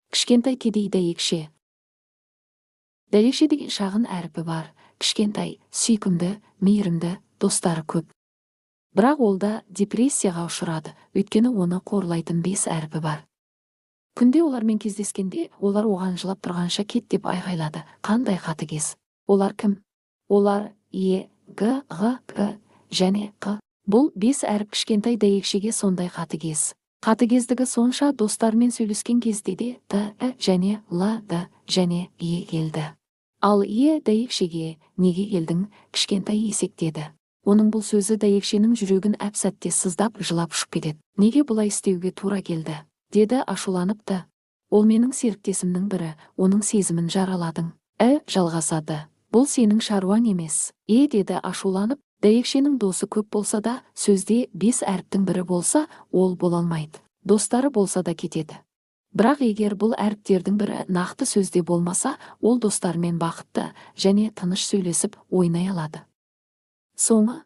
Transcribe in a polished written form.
Кішкентай кедей дәйекше. Дәйекше деген шағын әрпі бар. Кішкентай, сүйкімді, мейірімді, достары көп. Бірақ ол да депрессияға ұшырады, өйткені оны қорлайтын 5 әрпі бар. Күнде олармен кездескенде, олар оған жылап тұрғанша кет деп айғайлады. Қандай қатыгез. Олар кім? Олар Е, Г, Г, Г және Қ. Бұл 5 әріп кішкентай дәйекшеге сондай қатыгез. Қатыгездігі сонша достармен сөйлескен кезде де Т, және Л, Д және Е келді. Ал Е дәйекшеге неге келдің, кішкентай есектеді. Оның бұл сөзі дәйекшенің жүрегін әп-сәтте сыздап жылап ұшып кетеді. Неге бұлай істеуге тура келді? Деді ашуланыпты. Ол менің серіктесімнің бірі, оның сезімін жараладың. Жалғасады. Бұл сенің шаруаң емес. Деді ашуланып. Дәйекшенің досы көп болса да, сөзде 5 әріптің бірі болса, ол бола алмайды. Достары болса да кетеді. Бірақ егер бұл әріптердің бірі нақты сөзде болмаса, ол достармен бақытты және тыныш сөйлесіп ойнай алады. Соңы